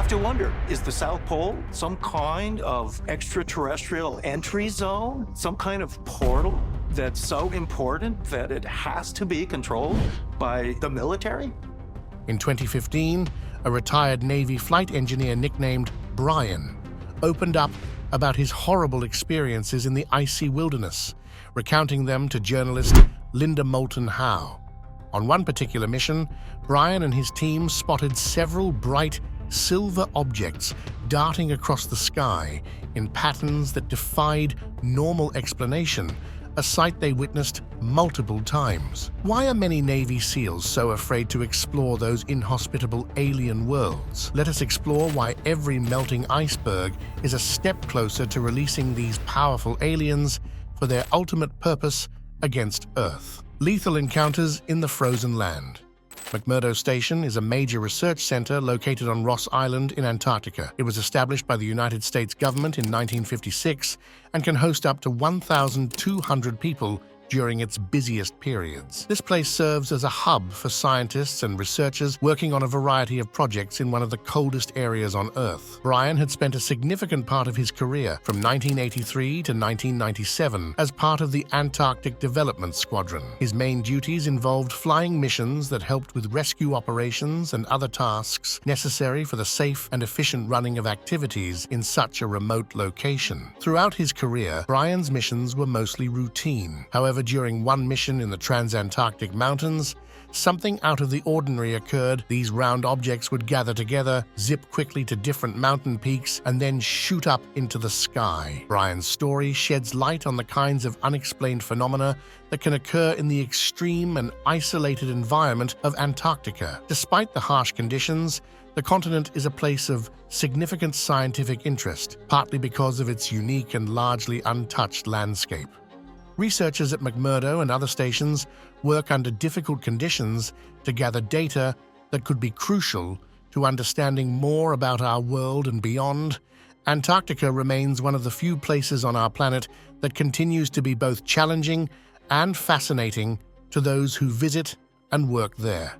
have to wonder, is the South Pole some kind of extraterrestrial entry zone? Some kind of portal that's so important that it has to be controlled by the military? In 2015, a retired Navy flight engineer nicknamed Brian opened up about his horrible experiences in the icy wilderness, recounting them to journalist Linda Moulton Howe. On one particular mission, Brian and his team spotted several bright silver objects darting across the sky in patterns that defied normal explanation, a sight they witnessed multiple times. Why are many Navy SEALs so afraid to explore those inhospitable alien worlds? Let us explore why every melting iceberg is a step closer to releasing these powerful aliens for their ultimate purpose against Earth. Lethal encounters in the frozen land. McMurdo Station is a major research center located on Ross Island in Antarctica. It was established by the United States government in 1956 and can host up to 1,200 people during its busiest periods. This place serves as a hub for scientists and researchers working on a variety of projects in one of the coldest areas on Earth. Brian had spent a significant part of his career, from 1983 to 1997, as part of the Antarctic Development Squadron. His main duties involved flying missions that helped with rescue operations and other tasks necessary for the safe and efficient running of activities in such a remote location. Throughout his career, Brian's missions were mostly routine. However, during one mission in the Transantarctic Mountains, something out of the ordinary occurred. These round objects would gather together, zip quickly to different mountain peaks, and then shoot up into the sky. Brian's story sheds light on the kinds of unexplained phenomena that can occur in the extreme and isolated environment of Antarctica. Despite the harsh conditions, the continent is a place of significant scientific interest, partly because of its unique and largely untouched landscape. Researchers at McMurdo and other stations work under difficult conditions to gather data that could be crucial to understanding more about our world and beyond. Antarctica remains one of the few places on our planet that continues to be both challenging and fascinating to those who visit and work there.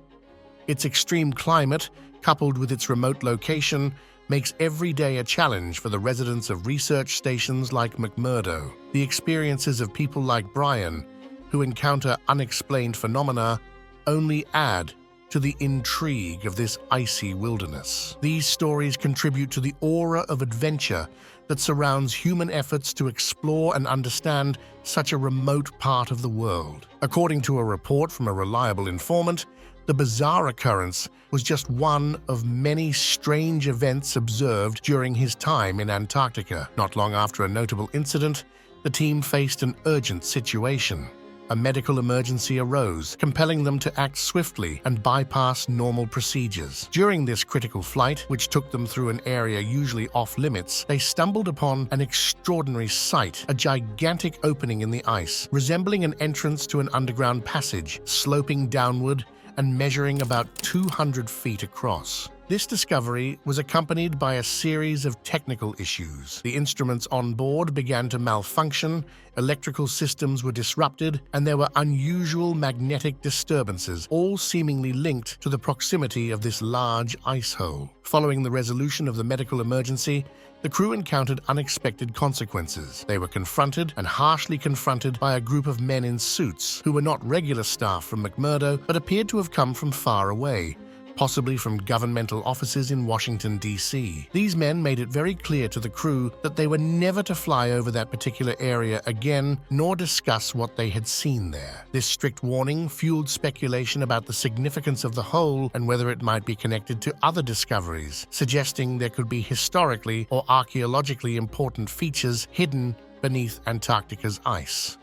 Its extreme climate, coupled with its remote location, makes every day a challenge for the residents of research stations like McMurdo. The experiences of people like Brian, who encounter unexplained phenomena, only add to the intrigue of this icy wilderness. These stories contribute to the aura of adventure that surrounds human efforts to explore and understand such a remote part of the world. According to a report from a reliable informant, the bizarre occurrence was just one of many strange events observed during his time in Antarctica. Not long after a notable incident, the team faced an urgent situation. A medical emergency arose, compelling them to act swiftly and bypass normal procedures. During this critical flight, which took them through an area usually off-limits, they stumbled upon an extraordinary sight, a gigantic opening in the ice, resembling an entrance to an underground passage, sloping downward and measuring about 200 feet across. This discovery was accompanied by a series of technical issues. The instruments on board began to malfunction, electrical systems were disrupted, and there were unusual magnetic disturbances, all seemingly linked to the proximity of this large ice hole. Following the resolution of the medical emergency, the crew encountered unexpected consequences. They were confronted and harshly confronted by a group of men in suits who were not regular staff from McMurdo but appeared to have come from far away, possibly from governmental offices in Washington, D.C. These men made it very clear to the crew that they were never to fly over that particular area again, nor discuss what they had seen there. This strict warning fueled speculation about the significance of the hole and whether it might be connected to other discoveries, suggesting there could be historically or archaeologically important features hidden beneath Antarctica's ice.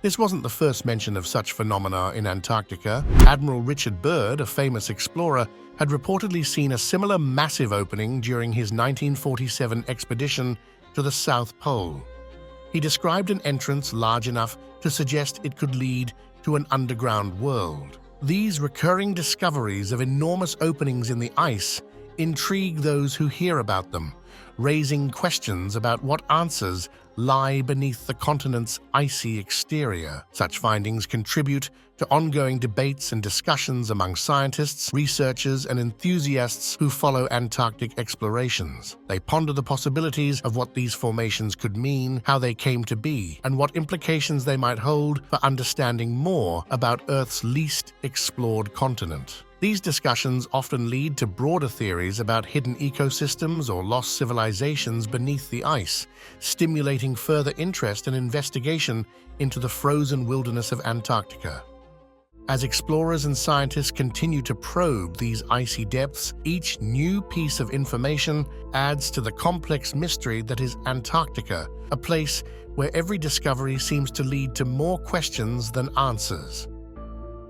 This wasn't the first mention of such phenomena in Antarctica. Admiral Richard Byrd, a famous explorer, had reportedly seen a similar massive opening during his 1947 expedition to the South Pole. He described an entrance large enough to suggest it could lead to an underground world. These recurring discoveries of enormous openings in the ice intrigue those who hear about them, raising questions about what answers lie beneath the continent's icy exterior. Such findings contribute to ongoing debates and discussions among scientists, researchers, and enthusiasts who follow Antarctic explorations. They ponder the possibilities of what these formations could mean, how they came to be, and what implications they might hold for understanding more about Earth's least explored continent. These discussions often lead to broader theories about hidden ecosystems or lost civilizations beneath the ice, stimulating further interest and investigation into the frozen wilderness of Antarctica. As explorers and scientists continue to probe these icy depths, each new piece of information adds to the complex mystery that is Antarctica, a place where every discovery seems to lead to more questions than answers.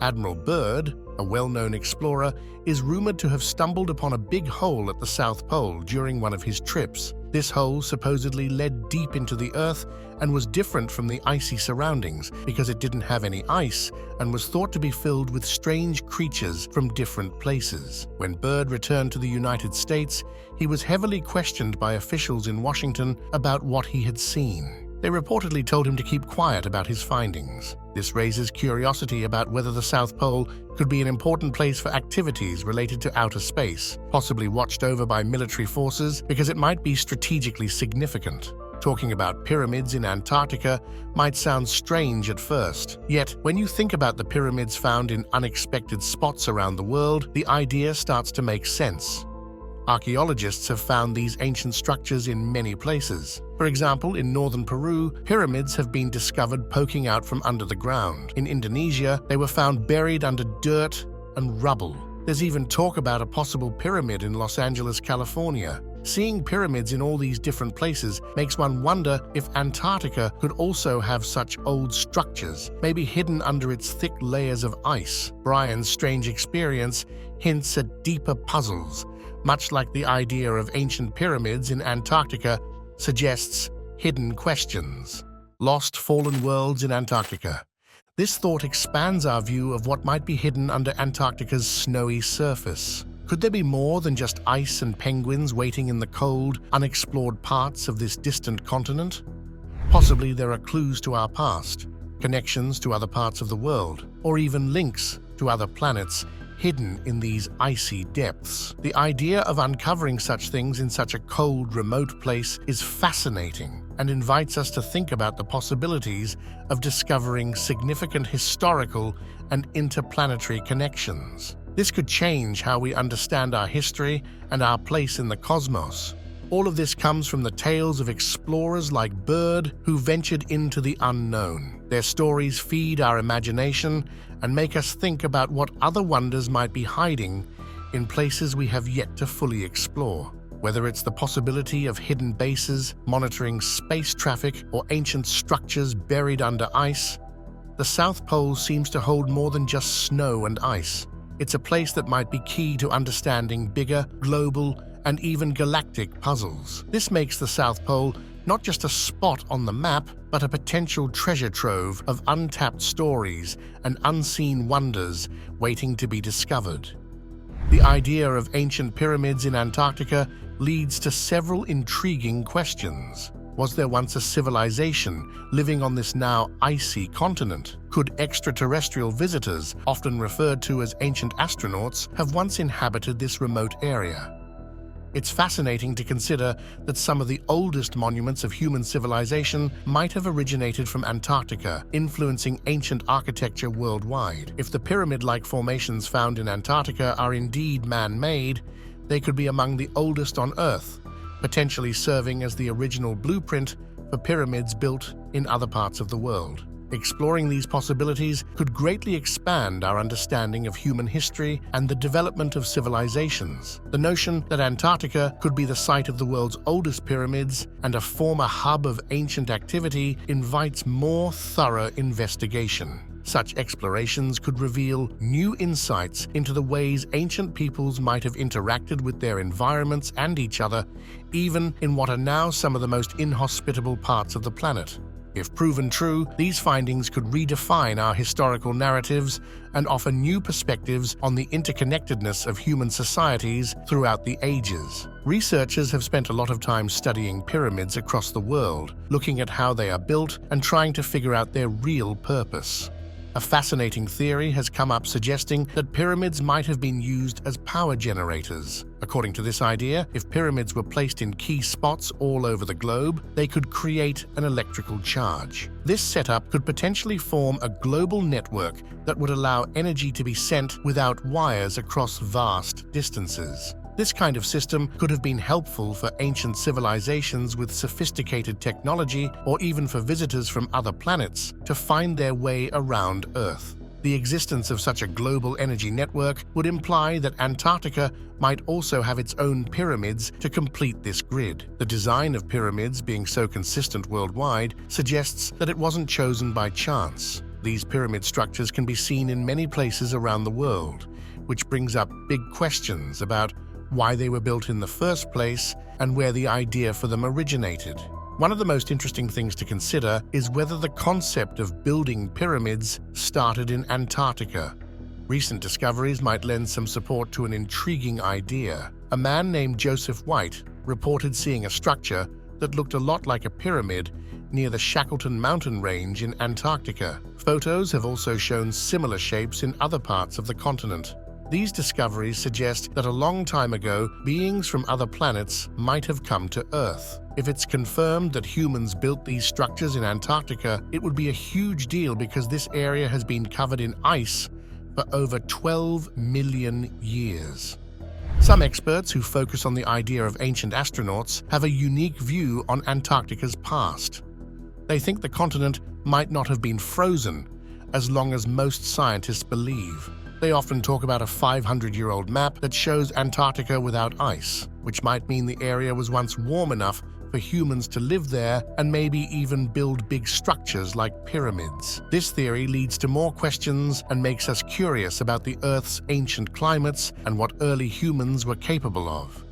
Admiral Byrd, a well-known explorer, is rumored to have stumbled upon a big hole at the South Pole during one of his trips. This hole supposedly led deep into the Earth and was different from the icy surroundings because it didn't have any ice and was thought to be filled with strange creatures from different places. When Byrd returned to the United States, he was heavily questioned by officials in Washington about what he had seen. They reportedly told him to keep quiet about his findings. This raises curiosity about whether the South Pole could be an important place for activities related to outer space, possibly watched over by military forces because it might be strategically significant. Talking about pyramids in Antarctica might sound strange at first, yet when you think about the pyramids found in unexpected spots around the world, the idea starts to make sense. Archaeologists have found these ancient structures in many places. For example, in northern Peru, pyramids have been discovered poking out from under the ground. In Indonesia, they were found buried under dirt and rubble. There's even talk about a possible pyramid in Los Angeles, California. Seeing pyramids in all these different places makes one wonder if Antarctica could also have such old structures, maybe hidden under its thick layers of ice. Brian's strange experience hints at deeper puzzles, much like the idea of ancient pyramids in Antarctica suggests hidden questions. Lost fallen worlds in Antarctica. This thought expands our view of what might be hidden under Antarctica's snowy surface. Could there be more than just ice and penguins waiting in the cold, unexplored parts of this distant continent? Possibly there are clues to our past, connections to other parts of the world, or even links to other planets hidden in these icy depths. The idea of uncovering such things in such a cold, remote place is fascinating and invites us to think about the possibilities of discovering significant historical and interplanetary connections. This could change how we understand our history and our place in the cosmos. All of this comes from the tales of explorers like Byrd who ventured into the unknown. Their stories feed our imagination and make us think about what other wonders might be hiding in places we have yet to fully explore. Whether it's the possibility of hidden bases, monitoring space traffic, or ancient structures buried under ice, the South Pole seems to hold more than just snow and ice. It's a place that might be key to understanding bigger, global, and even galactic puzzles. This makes the South Pole not just a spot on the map, but a potential treasure trove of untapped stories and unseen wonders waiting to be discovered. The idea of ancient pyramids in Antarctica leads to several intriguing questions. Was there once a civilization living on this now icy continent? Could extraterrestrial visitors, often referred to as ancient astronauts, have once inhabited this remote area? It's fascinating to consider that some of the oldest monuments of human civilization might have originated from Antarctica, influencing ancient architecture worldwide. If the pyramid-like formations found in Antarctica are indeed man-made, they could be among the oldest on Earth, potentially serving as the original blueprint for pyramids built in other parts of the world. Exploring these possibilities could greatly expand our understanding of human history and the development of civilizations. The notion that Antarctica could be the site of the world's oldest pyramids and a former hub of ancient activity invites more thorough investigation. Such explorations could reveal new insights into the ways ancient peoples might have interacted with their environments and each other, even in what are now some of the most inhospitable parts of the planet. If proven true, these findings could redefine our historical narratives and offer new perspectives on the interconnectedness of human societies throughout the ages. Researchers have spent a lot of time studying pyramids across the world, looking at how they are built and trying to figure out their real purpose. A fascinating theory has come up suggesting that pyramids might have been used as power generators. According to this idea, if pyramids were placed in key spots all over the globe, they could create an electrical charge. This setup could potentially form a global network that would allow energy to be sent without wires across vast distances. This kind of system could have been helpful for ancient civilizations with sophisticated technology, or even for visitors from other planets to find their way around Earth. The existence of such a global energy network would imply that Antarctica might also have its own pyramids to complete this grid. The design of pyramids being so consistent worldwide suggests that it wasn't chosen by chance. These pyramid structures can be seen in many places around the world, which brings up big questions about why they were built in the first place and where the idea for them originated. One of the most interesting things to consider is whether the concept of building pyramids started in Antarctica. Recent discoveries might lend some support to an intriguing idea. A man named Joseph White reported seeing a structure that looked a lot like a pyramid near the Shackleton mountain range in Antarctica. Photos have also shown similar shapes in other parts of the continent. These discoveries suggest that a long time ago, beings from other planets might have come to Earth. If it's confirmed that humans built these structures in Antarctica, it would be a huge deal because this area has been covered in ice for over 12 million years. Some experts who focus on the idea of ancient astronauts have a unique view on Antarctica's past. They think the continent might not have been frozen, as long as most scientists believe. They often talk about a 500-year-old map that shows Antarctica without ice, which might mean the area was once warm enough for humans to live there and maybe even build big structures like pyramids. This theory leads to more questions and makes us curious about the Earth's ancient climates and what early humans were capable of.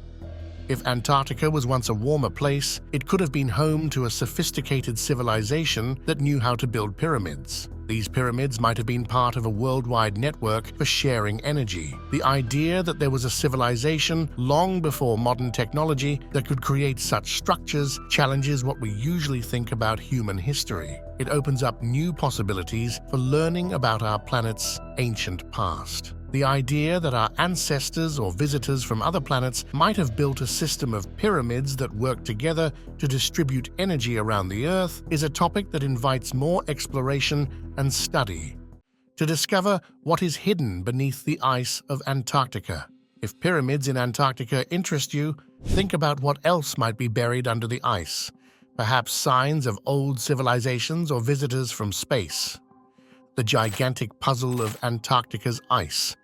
If Antarctica was once a warmer place, it could have been home to a sophisticated civilization that knew how to build pyramids. These pyramids might have been part of a worldwide network for sharing energy. The idea that there was a civilization long before modern technology that could create such structures challenges what we usually think about human history. It opens up new possibilities for learning about our planet's ancient past. The idea that our ancestors or visitors from other planets might have built a system of pyramids that work together to distribute energy around the Earth is a topic that invites more exploration and study to discover what is hidden beneath the ice of Antarctica. If pyramids in Antarctica interest you, think about what else might be buried under the ice, perhaps signs of old civilizations or visitors from space. The gigantic puzzle of Antarctica's ice.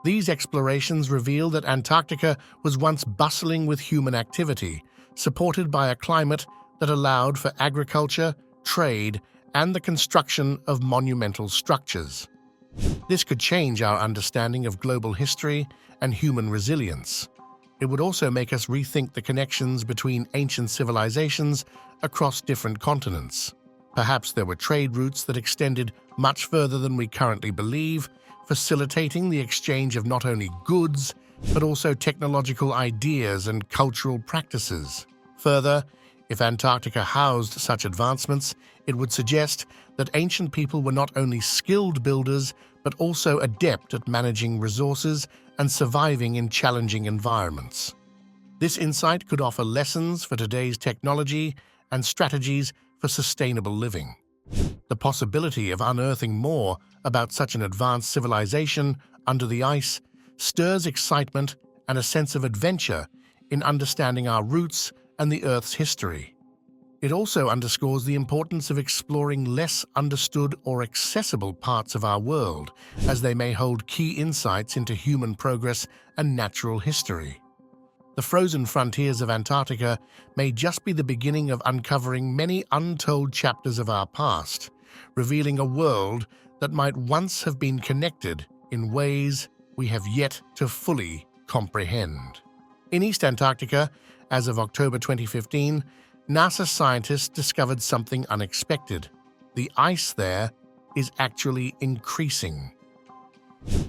These explorations reveal that Antarctica was once bustling with human activity, supported by a climate that allowed for agriculture, trade, and the construction of monumental structures. This could change our understanding of global history and human resilience. It would also make us rethink the connections between ancient civilizations across different continents. Perhaps there were trade routes that extended much further than we currently believe, facilitating the exchange of not only goods, but also technological ideas and cultural practices. Further, if Antarctica housed such advancements, it would suggest that ancient people were not only skilled builders, but also adept at managing resources and surviving in challenging environments. This insight could offer lessons for today's technology and strategies for sustainable living. The possibility of unearthing more about such an advanced civilization under the ice stirs excitement and a sense of adventure in understanding our roots and the Earth's history. It also underscores the importance of exploring less understood or accessible parts of our world, as they may hold key insights into human progress and natural history. The frozen frontiers of Antarctica may just be the beginning of uncovering many untold chapters of our past, revealing a world that might once have been connected in ways we have yet to fully comprehend. In East Antarctica, as of October 2015, NASA scientists discovered something unexpected. The ice there is actually increasing.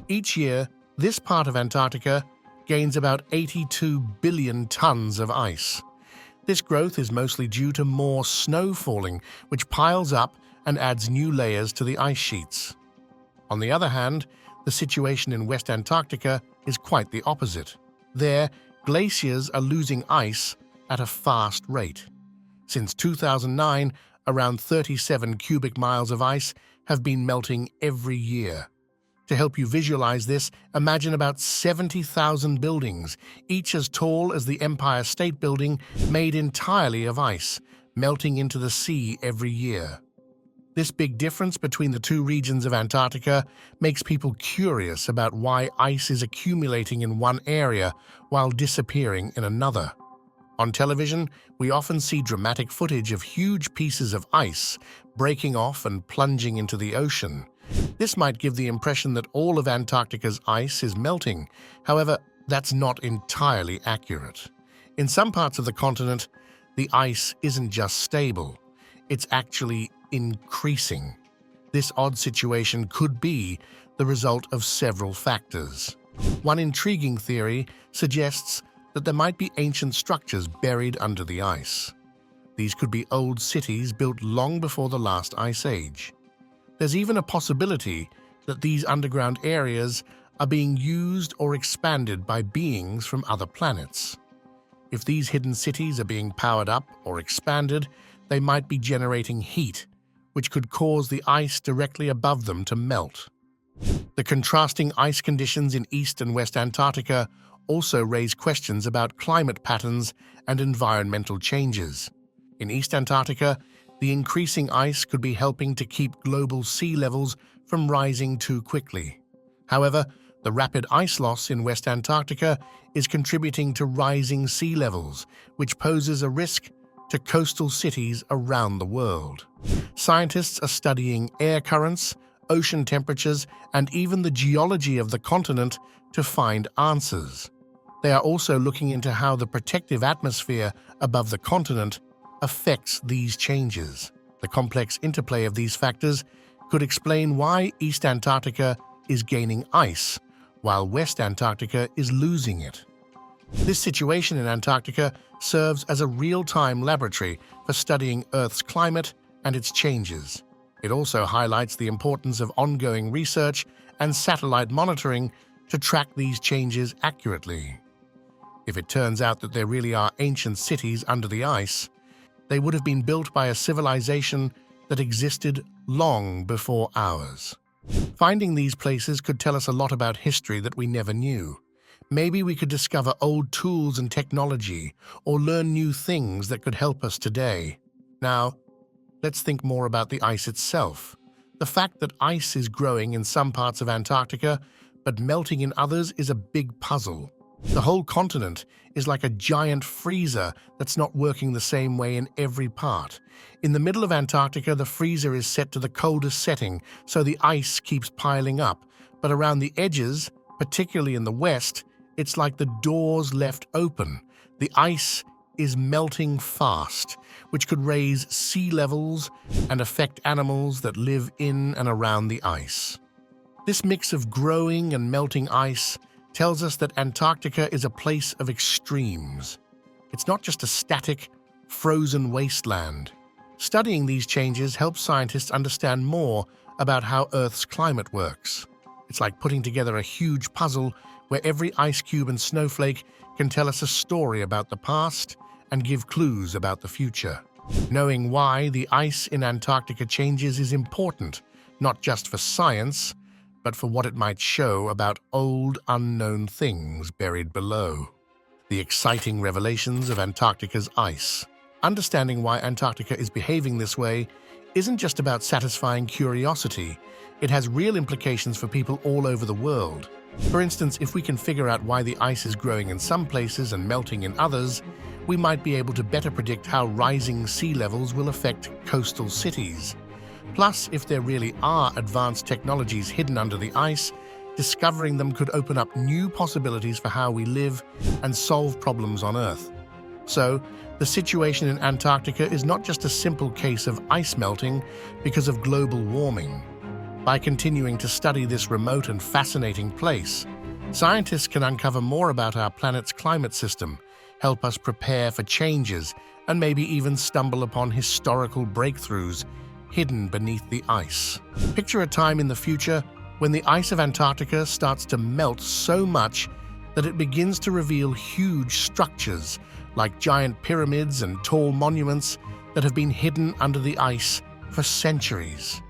Each year, this part of Antarctica gains about 82 billion tons of ice. This growth is mostly due to more snow falling, which piles up and adds new layers to the ice sheets. On the other hand, the situation in West Antarctica is quite the opposite. There, glaciers are losing ice at a fast rate. Since 2009, around 37 cubic miles of ice have been melting every year. To help you visualize this, imagine about 70,000 buildings, each as tall as the Empire State Building, made entirely of ice, melting into the sea every year. This big difference between the two regions of Antarctica makes people curious about why ice is accumulating in one area while disappearing in another. On television, we often see dramatic footage of huge pieces of ice breaking off and plunging into the ocean. This might give the impression that all of Antarctica's ice is melting. However, that's not entirely accurate. In some parts of the continent, the ice isn't just stable, it's actually increasing. This odd situation could be the result of several factors. One intriguing theory suggests that there might be ancient structures buried under the ice. These could be old cities built long before the last ice age. There's even a possibility that these underground areas are being used or expanded by beings from other planets. If these hidden cities are being powered up or expanded, they might be generating heat, which could cause the ice directly above them to melt. The contrasting ice conditions in East and West Antarctica also raise questions about climate patterns and environmental changes. In East Antarctica, the increasing ice could be helping to keep global sea levels from rising too quickly. However, the rapid ice loss in West Antarctica is contributing to rising sea levels, which poses a risk to coastal cities around the world. Scientists are studying air currents, ocean temperatures, and even the geology of the continent to find answers. They are also looking into how the protective atmosphere above the continent affects these changes. The complex interplay of these factors could explain why East Antarctica is gaining ice, while West Antarctica is losing it. This situation in Antarctica serves as a real-time laboratory for studying Earth's climate and its changes. It also highlights the importance of ongoing research and satellite monitoring to track these changes accurately. If it turns out that there really are ancient cities under the ice, they would have been built by a civilization that existed long before ours. Finding these places could tell us a lot about history that we never knew. Maybe we could discover old tools and technology, or learn new things that could help us today. Now, let's think more about the ice itself. The fact that ice is growing in some parts of Antarctica, but melting in others is a big puzzle. The whole continent is like a giant freezer that's not working the same way in every part. In the middle of Antarctica, the freezer is set to the coldest setting, so the ice keeps piling up. But around the edges, particularly in the west, it's like the doors left open. The ice is melting fast, which could raise sea levels and affect animals that live in and around the ice. This mix of growing and melting ice tells us that Antarctica is a place of extremes. It's not just a static, frozen wasteland. Studying these changes helps scientists understand more about how Earth's climate works. It's like putting together a huge puzzle where every ice cube and snowflake can tell us a story about the past and give clues about the future. Knowing why the ice in Antarctica changes is important, not just for science, but for what it might show about old, unknown things buried below. The exciting revelations of Antarctica's ice. Understanding why Antarctica is behaving this way isn't just about satisfying curiosity. It has real implications for people all over the world. For instance, if we can figure out why the ice is growing in some places and melting in others, we might be able to better predict how rising sea levels will affect coastal cities. Plus, if there really are advanced technologies hidden under the ice, discovering them could open up new possibilities for how we live and solve problems on Earth. So, the situation in Antarctica is not just a simple case of ice melting because of global warming. By continuing to study this remote and fascinating place, scientists can uncover more about our planet's climate system, help us prepare for changes, and maybe even stumble upon historical breakthroughs hidden beneath the ice. Picture a time in the future when the ice of Antarctica starts to melt so much that it begins to reveal huge structures like giant pyramids and tall monuments that have been hidden under the ice for centuries.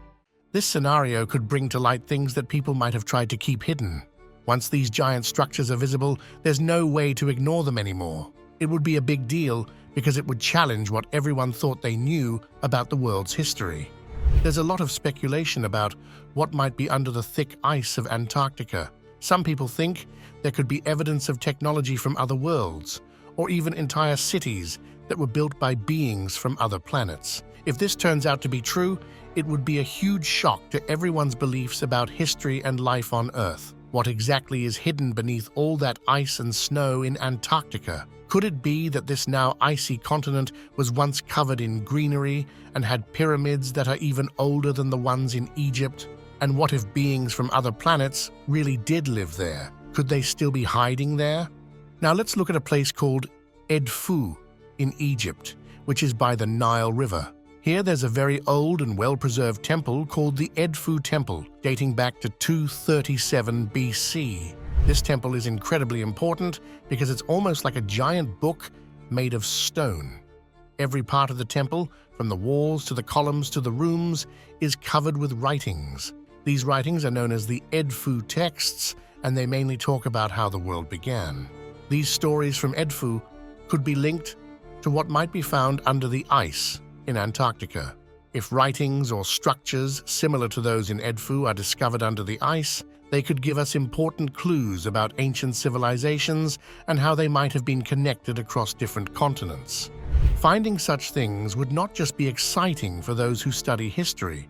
This scenario could bring to light things that people might have tried to keep hidden. Once these giant structures are visible, there's no way to ignore them anymore. It would be a big deal because it would challenge what everyone thought they knew about the world's history. There's a lot of speculation about what might be under the thick ice of Antarctica. Some people think there could be evidence of technology from other worlds, or even entire cities that were built by beings from other planets. If this turns out to be true, it would be a huge shock to everyone's beliefs about history and life on Earth. What exactly is hidden beneath all that ice and snow in Antarctica? Could it be that this now icy continent was once covered in greenery and had pyramids that are even older than the ones in Egypt? And what if beings from other planets really did live there? Could they still be hiding there? Now let's look at a place called Edfu in Egypt, which is by the Nile River. Here there's a very old and well-preserved temple called the Edfu Temple, dating back to 237 BC. This temple is incredibly important because it's almost like a giant book made of stone. Every part of the temple, from the walls to the columns to the rooms, is covered with writings. These writings are known as the Edfu texts, and they mainly talk about how the world began. These stories from Edfu could be linked to what might be found under the ice in Antarctica. If writings or structures similar to those in Edfu are discovered under the ice, they could give us important clues about ancient civilizations and how they might have been connected across different continents. Finding such things would not just be exciting for those who study history,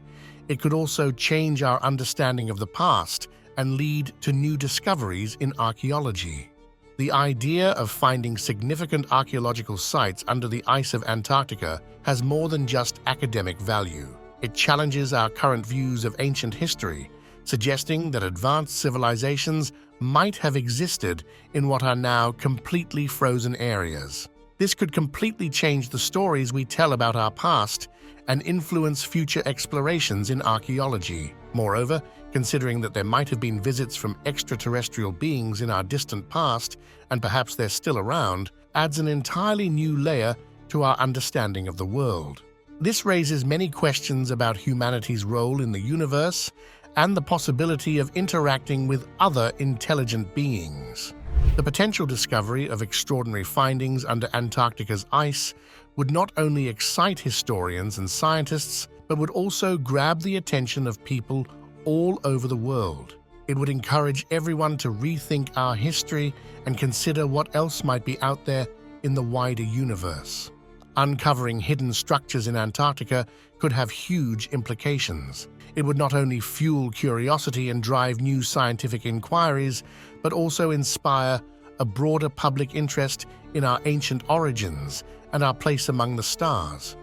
it could also change our understanding of the past and lead to new discoveries in archaeology. The idea of finding significant archaeological sites under the ice of Antarctica has more than just academic value. It challenges our current views of ancient history, suggesting that advanced civilizations might have existed in what are now completely frozen areas. This could completely change the stories we tell about our past and influence future explorations in archaeology. Moreover, considering that there might have been visits from extraterrestrial beings in our distant past, and perhaps they're still around, adds an entirely new layer to our understanding of the world. This raises many questions about humanity's role in the universe and the possibility of interacting with other intelligent beings. The potential discovery of extraordinary findings under Antarctica's ice would not only excite historians and scientists, but would also grab the attention of people all over the world. It would encourage everyone to rethink our history and consider what else might be out there in the wider universe. Uncovering hidden structures in Antarctica could have huge implications. It would not only fuel curiosity and drive new scientific inquiries, but also inspire a broader public interest in our ancient origins and our place among the stars.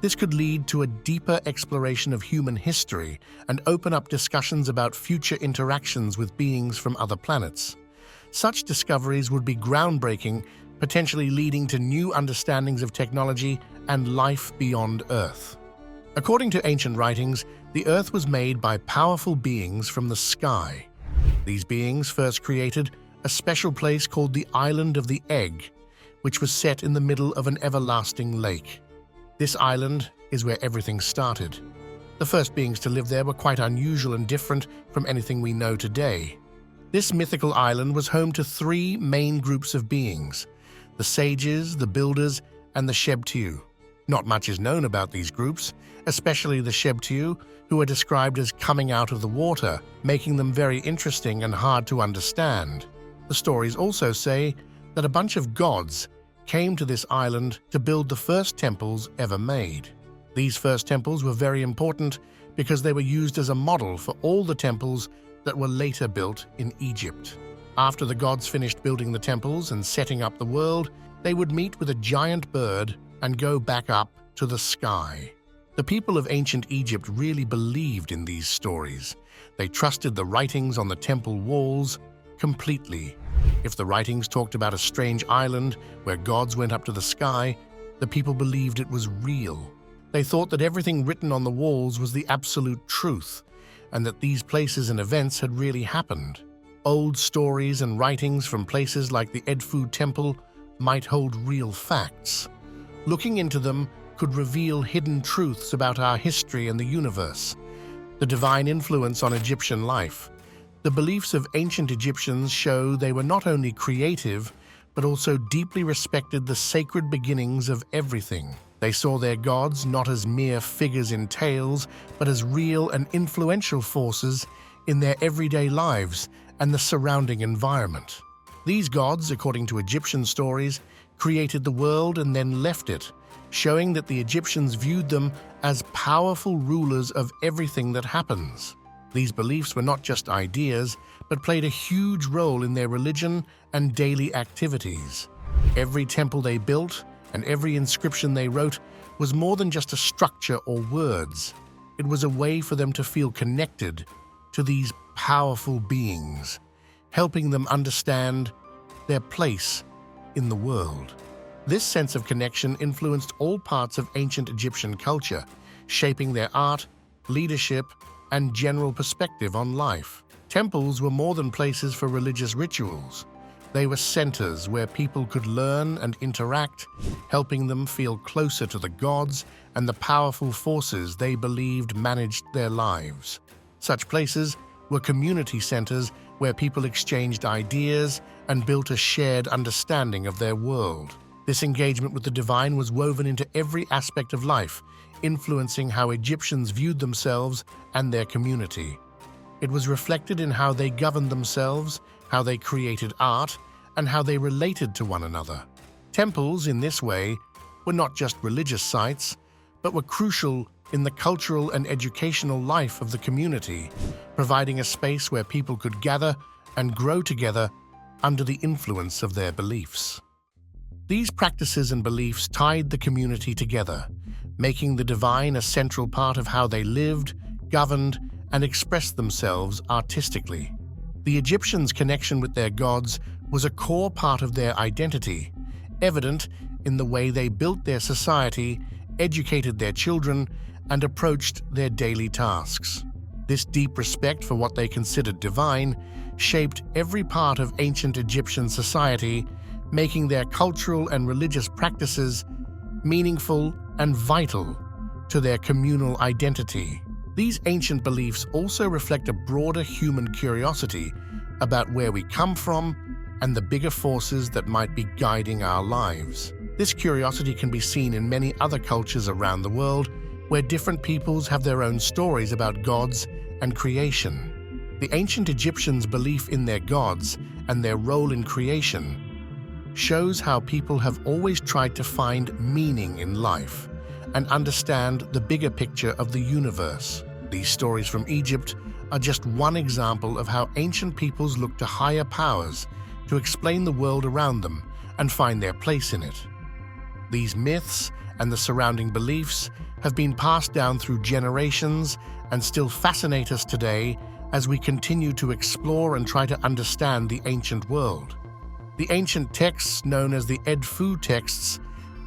This could lead to a deeper exploration of human history and open up discussions about future interactions with beings from other planets. Such discoveries would be groundbreaking, potentially leading to new understandings of technology and life beyond Earth. According to ancient writings, the Earth was made by powerful beings from the sky. These beings first created a special place called the Island of the Egg, which was set in the middle of an everlasting lake. This island is where everything started. The first beings to live there were quite unusual and different from anything we know today. This mythical island was home to three main groups of beings: the sages, the builders, and the Shebtu. Not much is known about these groups, especially the Shebtu, who are described as coming out of the water, making them very interesting and hard to understand. The stories also say that a bunch of gods came to this island to build the first temples ever made. These first temples were very important because they were used as a model for all the temples that were later built in Egypt. After the gods finished building the temples and setting up the world, They would meet with a giant bird and go back up to the sky. The people of ancient Egypt really believed in these stories. They trusted the writings on the temple walls completely. If the writings talked about a strange island where gods went up to the sky, the people believed it was real. They thought that everything written on the walls was the absolute truth, and that these places and events had really happened. Old stories and writings from places like the Edfu Temple might hold real facts. Looking into them could reveal hidden truths about our history and the universe. The divine influence on Egyptian life. The beliefs of ancient Egyptians show they were not only creative, but also deeply respected the sacred beginnings of everything. They saw their gods not as mere figures in tales, but as real and influential forces in their everyday lives and the surrounding environment. These gods, according to Egyptian stories, created the world and then left it, showing that the Egyptians viewed them as powerful rulers of everything that happens. These beliefs were not just ideas, but played a huge role in their religion and daily activities. Every temple they built and every inscription they wrote was more than just a structure or words. It was a way for them to feel connected to these powerful beings, helping them understand their place in the world. This sense of connection influenced all parts of ancient Egyptian culture, shaping their art, leadership, and general perspective on life. Temples were more than places for religious rituals. They were centers where people could learn and interact, helping them feel closer to the gods and the powerful forces they believed managed their lives. Such places were community centers where people exchanged ideas and built a shared understanding of their world. This engagement with the divine was woven into every aspect of life, influencing how Egyptians viewed themselves and their community. It was reflected in how they governed themselves, how they created art, and how they related to one another. Temples, in this way, were not just religious sites, but were crucial in the cultural and educational life of the community, providing a space where people could gather and grow together under the influence of their beliefs. These practices and beliefs tied the community together, making the divine a central part of how they lived, governed, and expressed themselves artistically. The Egyptians' connection with their gods was a core part of their identity, evident in the way they built their society, educated their children, and approached their daily tasks. This deep respect for what they considered divine shaped every part of ancient Egyptian society, making their cultural and religious practices meaningful and vital to their communal identity. These ancient beliefs also reflect a broader human curiosity about where we come from and the bigger forces that might be guiding our lives. This curiosity can be seen in many other cultures around the world, where different peoples have their own stories about gods and creation. The ancient Egyptians' belief in their gods and their role in creation shows how people have always tried to find meaning in life and understand the bigger picture of the universe. These stories from Egypt are just one example of how ancient peoples looked to higher powers to explain the world around them and find their place in it. These myths and the surrounding beliefs have been passed down through generations and still fascinate us today as we continue to explore and try to understand the ancient world. The ancient texts, known as the Edfu texts,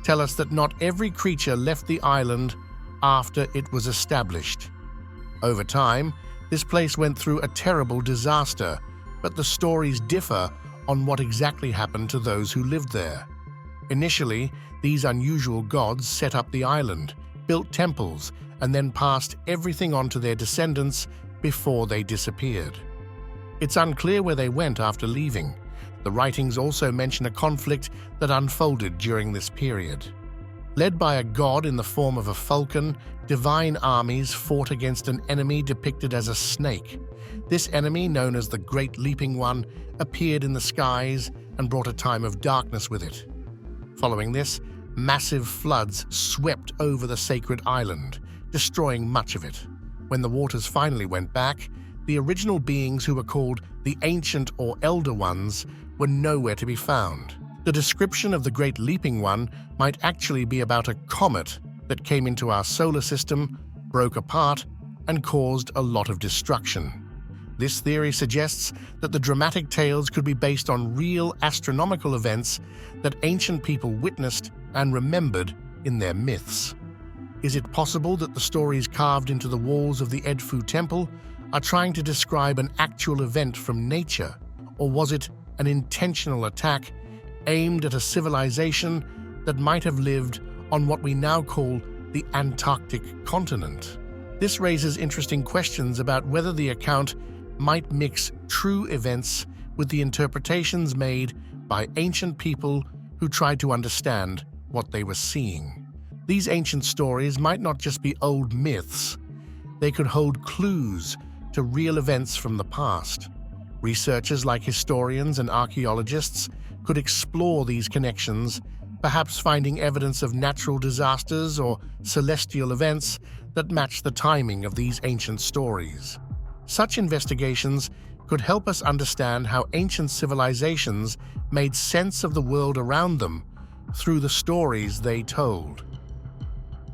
tell us that not every creature left the island after it was established. Over time, this place went through a terrible disaster, but the stories differ on what exactly happened to those who lived there. Initially, these unusual gods set up the island, built temples, and then passed everything on to their descendants before they disappeared. It's unclear where they went after leaving. The writings also mention a conflict that unfolded during this period. Led by a god in the form of a falcon, divine armies fought against an enemy depicted as a snake. This enemy, known as the Great Leaping One, appeared in the skies and brought a time of darkness with it. Following this, massive floods swept over the sacred island, destroying much of it. When the waters finally went back, the original beings, who were called the Ancient or Elder Ones, were nowhere to be found. The description of the Great Leaping One might actually be about a comet that came into our solar system, broke apart, and caused a lot of destruction. This theory suggests that the dramatic tales could be based on real astronomical events that ancient people witnessed and remembered in their myths. Is it possible that the stories carved into the walls of the Edfu Temple are trying to describe an actual event from nature, or was it an intentional attack aimed at a civilization that might have lived on what we now call the Antarctic continent? This raises interesting questions about whether the account might mix true events with the interpretations made by ancient people who tried to understand what they were seeing. These ancient stories might not just be old myths. They could hold clues to real events from the past. Researchers like historians and archaeologists could explore these connections, perhaps finding evidence of natural disasters or celestial events that match the timing of these ancient stories. Such investigations could help us understand how ancient civilizations made sense of the world around them through the stories they told.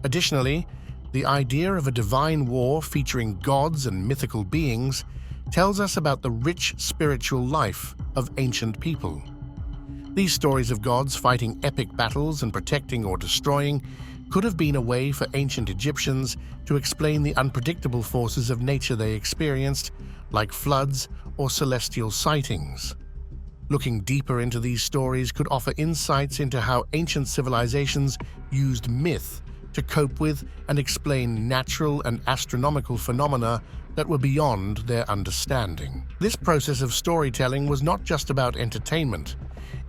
Additionally, the idea of a divine war featuring gods and mythical beings tells us about the rich spiritual life of ancient people. These stories of gods fighting epic battles and protecting or destroying could have been a way for ancient Egyptians to explain the unpredictable forces of nature they experienced, like floods or celestial sightings. Looking deeper into these stories could offer insights into how ancient civilizations used myth to cope with and explain natural and astronomical phenomena that were beyond their understanding. This process of storytelling was not just about entertainment.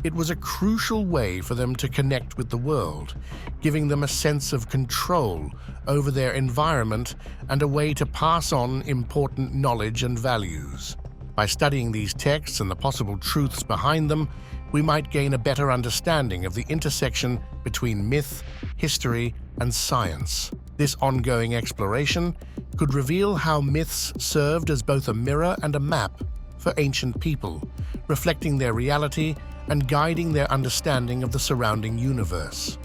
It was a crucial way for them to connect with the world, giving them a sense of control over their environment and a way to pass on important knowledge and values. By studying these texts and the possible truths behind them, we might gain a better understanding of the intersection between myth, history, and science. This ongoing exploration could reveal how myths served as both a mirror and a map for ancient people, reflecting their reality and guiding their understanding of the surrounding universe.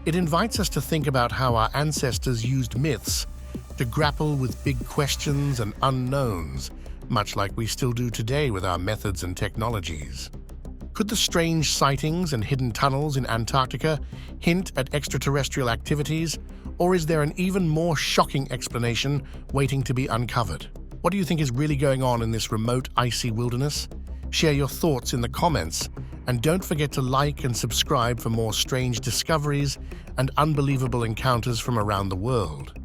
It invites us to think about how our ancestors used myths to grapple with big questions and unknowns, much like we still do today with our methods and technologies. Could the strange sightings and hidden tunnels in Antarctica hint at extraterrestrial activities, or is there an even more shocking explanation waiting to be uncovered? What do you think is really going on in this remote, icy wilderness? Share your thoughts in the comments, and don't forget to like and subscribe for more strange discoveries and unbelievable encounters from around the world.